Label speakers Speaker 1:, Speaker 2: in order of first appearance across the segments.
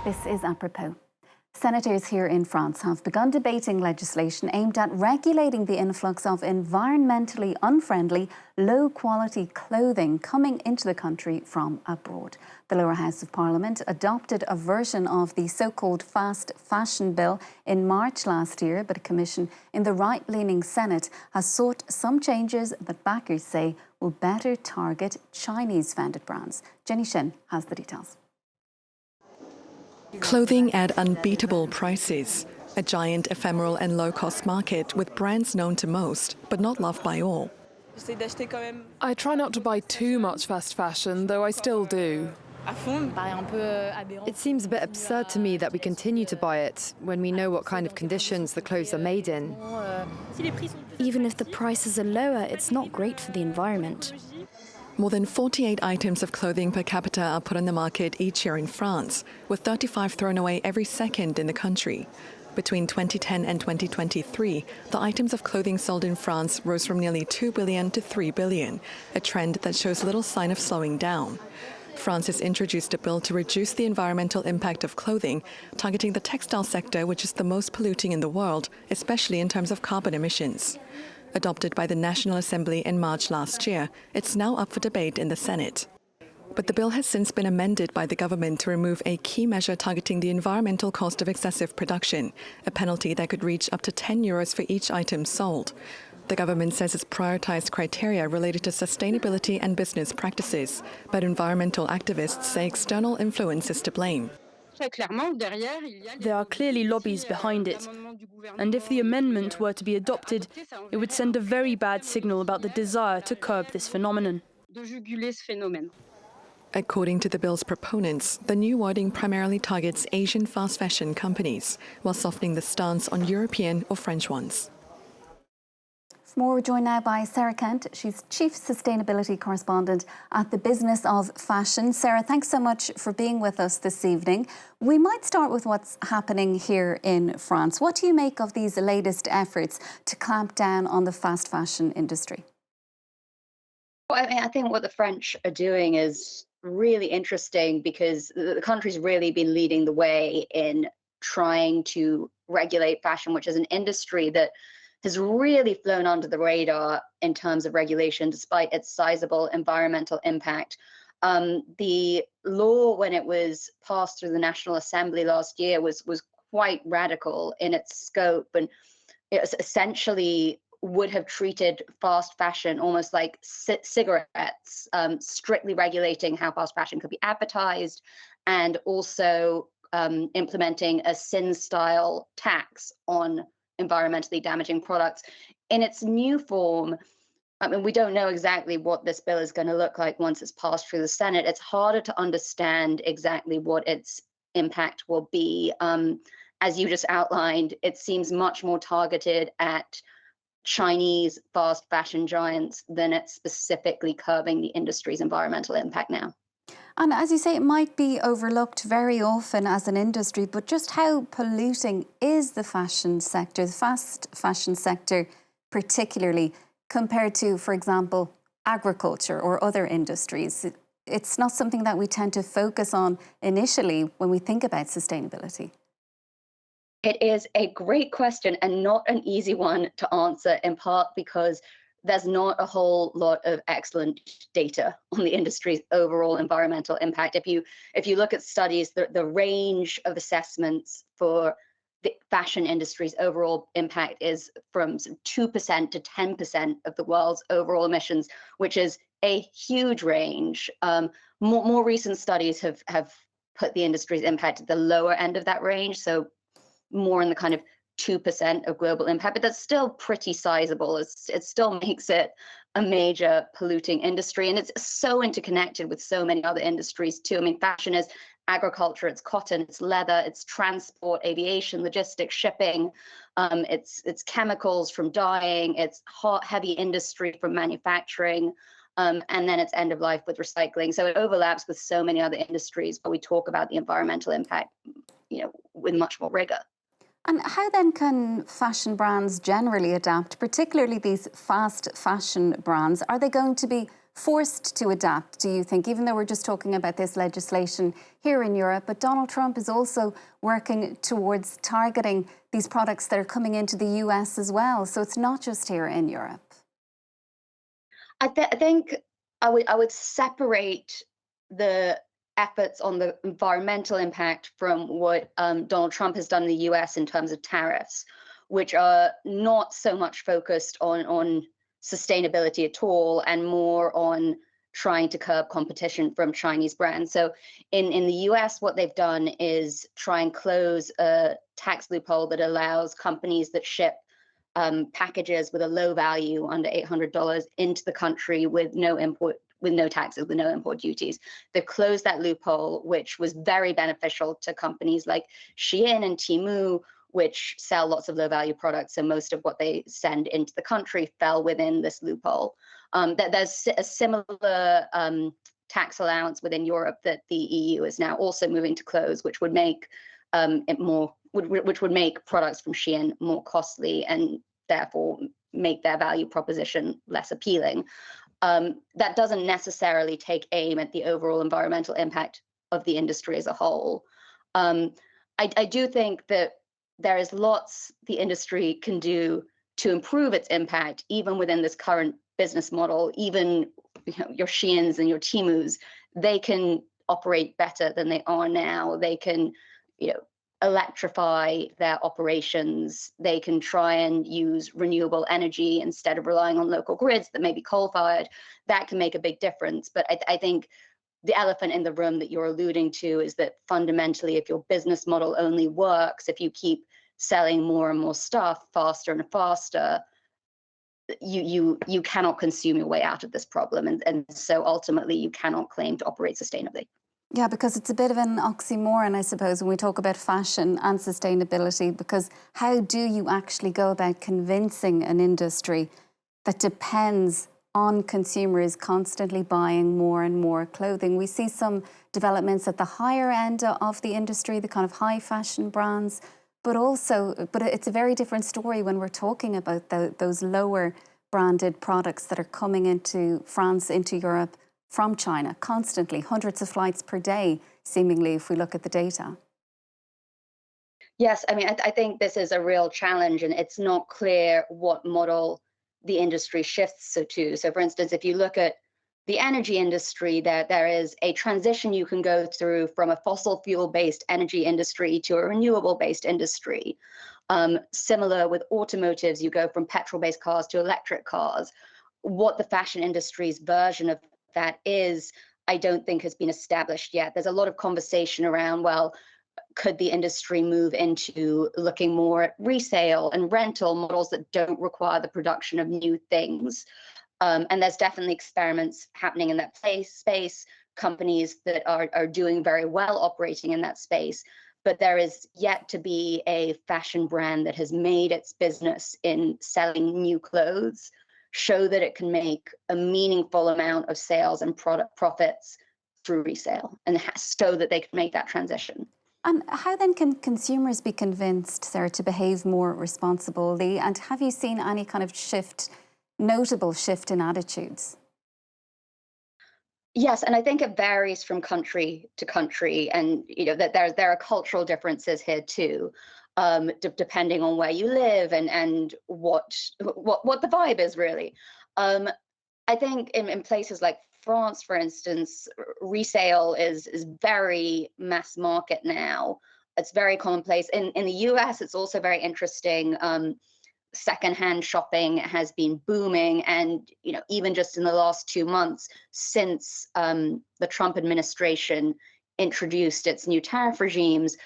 Speaker 1: This is apropos. Senators here in France have begun debating legislation aimed at regulating the influx of environmentally unfriendly, low-quality clothing coming into the country from abroad. The lower house of Parliament adopted a version of the so-called fast fashion bill in March last year, but a commission in the right-leaning Senate has sought some changes that backers say will better target Chinese-founded brands. Jenny Shen has the details.
Speaker 2: Clothing at unbeatable prices. A giant ephemeral and low-cost market with brands known to most, but not loved by all.
Speaker 3: I try not to buy too much fast fashion, though I still do.
Speaker 4: It seems a bit absurd to me that we continue to buy it when we know what kind of conditions the clothes are made in.
Speaker 5: Even if the prices are lower, it's not great for the environment.
Speaker 2: More than 48 items of clothing per capita are put on the market each year in France, with 35 thrown away every second in the country. Between 2010 and 2023, the items of clothing sold in France rose from nearly 2 billion to 3 billion, a trend that shows little sign of slowing down. France has introduced a bill to reduce the environmental impact of clothing, targeting the textile sector, which is the most polluting in the world, especially in terms of carbon emissions. Adopted by the National Assembly in March last year, it's now up for debate in the Senate. But the bill has since been amended by the government to remove a key measure targeting the environmental cost of excessive production, a penalty that could reach up to €10 for each item sold. The government says it's prioritized criteria related to sustainability and business practices, but environmental activists say external influence is to blame.
Speaker 6: There are clearly lobbies behind it, and if the amendment were to be adopted, it would send a very bad signal about the desire to curb this phenomenon.
Speaker 2: According to the bill's proponents, the new wording primarily targets Asian fast fashion companies, while softening the stance on European or French ones.
Speaker 1: For more, we're joined now by Sarah Kent. She's Chief Sustainability Correspondent at the Business of Fashion. Sarah, thanks so much for being with us this evening. We might start with what's happening here in France. What do you make of these latest efforts to clamp down on the fast fashion industry?
Speaker 7: Well, I think what the French are doing is really interesting because the country's really been leading the way in trying to regulate fashion, which is an industry that has really flown under the radar in terms of regulation, despite its sizable environmental impact. The law, when it was passed through the National Assembly last year, was quite radical in its scope, and it essentially would have treated fast fashion almost like cigarettes, strictly regulating how fast fashion could be advertised, and also implementing a sin-style tax on environmentally damaging products. In its new form, I mean, we don't know exactly what this bill is going to look like once it's passed through the Senate. It's harder to understand exactly what its impact will be. As you just outlined, it seems much more targeted at Chinese fast fashion giants than it's specifically curbing the industry's environmental impact now.
Speaker 1: And as you say, it might be overlooked very often as an industry, but just how polluting is the fashion sector, the fast fashion sector particularly, compared to, for example, agriculture or other industries? It's not something that we tend to focus on initially when we think about sustainability.
Speaker 7: It is a great question and not an easy one to answer, in part because there's not a whole lot of excellent data on the industry's overall environmental impact. If you look at studies, the range of assessments for the fashion industry's overall impact is from 2% to 10% of the world's overall emissions, which is a huge range. More recent studies have put the industry's impact at the lower end of that range, so more in the kind of 2% of global impact, but that's still pretty sizable. It still makes it a major polluting industry, and it's so interconnected with so many other industries too. I mean, fashion is agriculture, it's cotton, it's leather, it's transport, aviation, logistics, shipping, it's chemicals from dyeing, it's hot, heavy industry from manufacturing, and then it's end of life with recycling. So it overlaps with so many other industries, but we talk about the environmental impact, with much more rigor.
Speaker 1: And how then can fashion brands generally adapt, particularly these fast fashion brands? Are they going to be forced to adapt, do you think, even though we're just talking about this legislation here in Europe, but Donald Trump is also working towards targeting these products that are coming into the US as well. So it's not just here in Europe.
Speaker 7: I think I would separate the efforts on the environmental impact from what Donald Trump has done in the US in terms of tariffs, which are not so much focused on sustainability at all and more on trying to curb competition from Chinese brands. So in the US, what they've done is try and close a tax loophole that allows companies that ship packages with a low value under $800 into the country with no taxes, with no import duties. They've closed that loophole, which was very beneficial to companies like Shein and Temu, which sell lots of low value products. So most of what they send into the country fell within this loophole. There's a similar tax allowance within Europe that the EU is now also moving to close, which would make which would make products from Shein more costly and therefore make their value proposition less appealing. That doesn't necessarily take aim at the overall environmental impact of the industry as a whole. I do think that there is lots the industry can do to improve its impact, even within this current business model. Even your Sheins and your Temus, they can operate better than they are now. They can, electrify their operations. They can try and use renewable energy instead of relying on local grids that may be coal-fired. That can make a big difference. But I think the elephant in the room that you're alluding to is that fundamentally, if your business model only works, if you keep selling more and more stuff faster and faster, you cannot consume your way out of this problem. And so ultimately, you cannot claim to operate sustainably.
Speaker 1: Yeah, because it's a bit of an oxymoron, I suppose, when we talk about fashion and sustainability, because how do you actually go about convincing an industry that depends on consumers constantly buying more and more clothing? We see some developments at the higher end of the industry, the kind of high fashion brands, but it's a very different story when we're talking about those lower branded products that are coming into France, into Europe, from China constantly, hundreds of flights per day, seemingly, if we look at the data.
Speaker 7: Yes, I mean, I think this is a real challenge, and it's not clear what model the industry shifts to. So, for instance, if you look at the energy industry, there is a transition you can go through from a fossil fuel-based energy industry to a renewable-based industry. Similar with automotives, you go from petrol-based cars to electric cars. What the fashion industry's version of that is, I don't think has been established yet. There's a lot of conversation around, well, could the industry move into looking more at resale and rental models that don't require the production of new things? And there's definitely experiments happening in that space, companies that are doing very well operating in that space. But there is yet to be a fashion brand that has made its business in selling new clothes show that it can make a meaningful amount of sales and product profits through resale, and so that they can make that transition.
Speaker 1: And how then can consumers be convinced, Sarah, to behave more responsibly? And have you seen any kind of notable shift in attitudes?
Speaker 7: Yes, and I think it varies from country to country, and that there are cultural differences here too. Depending on where you live and what the vibe is really. I think in places like France, for instance, resale is very mass market now. It's very commonplace. In the US, it's also very interesting. Secondhand shopping has been booming, and even just in the last 2 months since the Trump administration introduced its new tariff regimes,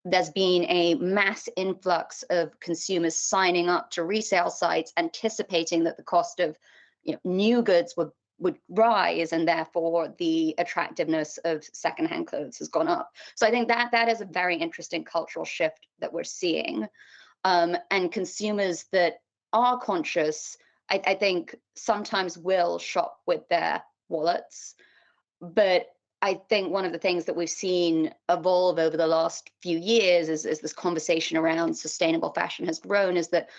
Speaker 7: there's been a mass influx of consumers signing up to resale sites, anticipating that the cost of new goods would rise, and therefore the attractiveness of secondhand clothes has gone up. So I think that is a very interesting cultural shift that we're seeing. And consumers that are conscious, I think sometimes will shop with their wallets, but I think one of the things that we've seen evolve over the last few years as this conversation around sustainable fashion has grown is that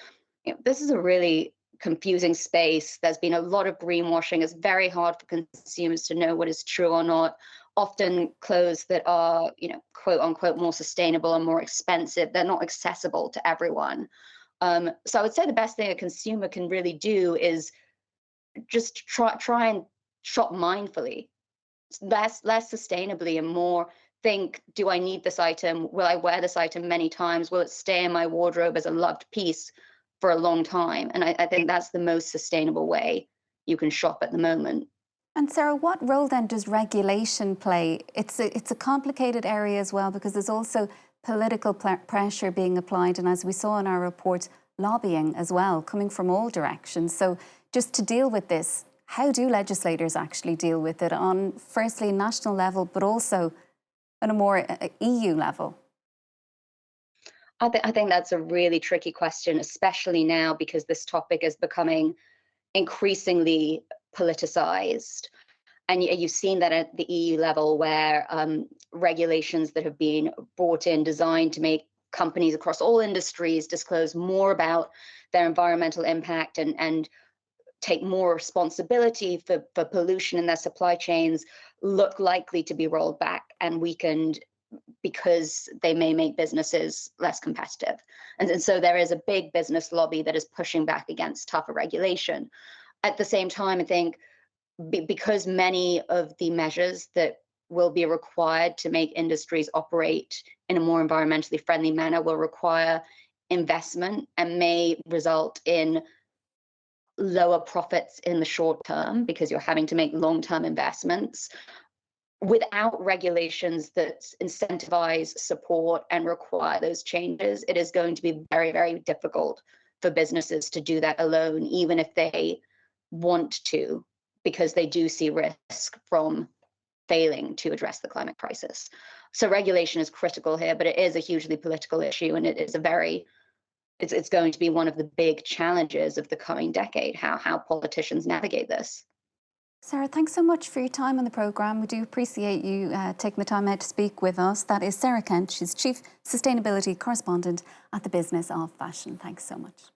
Speaker 7: this is a really confusing space. There's been a lot of greenwashing. It's very hard for consumers to know what is true or not. Often clothes that are, quote unquote, more sustainable and more expensive, they're not accessible to everyone. So I would say the best thing a consumer can really do is just try and shop mindfully, less sustainably and more think, do I need this item? Will I wear this item many times? Will it stay in my wardrobe as a loved piece for a long time? And I think that's the most sustainable way you can shop at the moment.
Speaker 1: And Sarah, what role then does regulation play? It's a complicated area as well, because there's also political pressure being applied, and as we saw in our report, lobbying as well, coming from all directions. So just to deal with this, how do legislators actually deal with it on, firstly, national level, but also on a more EU level?
Speaker 7: I think that's a really tricky question, especially now because this topic is becoming increasingly politicized. And you've seen that at the EU level, where regulations that have been brought in designed to make companies across all industries disclose more about their environmental impact and take more responsibility for pollution in their supply chains look likely to be rolled back and weakened because they may make businesses less competitive. And so there is a big business lobby that is pushing back against tougher regulation. At the same time, I think because many of the measures that will be required to make industries operate in a more environmentally friendly manner will require investment and may result in lower profits in the short term because you're having to make long-term investments. Without regulations that incentivize, support, and require those changes, it is going to be very, very difficult for businesses to do that alone, even if they want to, because they do see risk from failing to address the climate crisis. So regulation is critical here, but it is a hugely political issue, and it is it's going to be one of the big challenges of the coming decade, how politicians navigate this.
Speaker 1: Sarah, thanks so much for your time on the programme. We do appreciate you taking the time out to speak with us. That is Sarah Kent. She's Chief Sustainability Correspondent at the Business of Fashion. Thanks so much.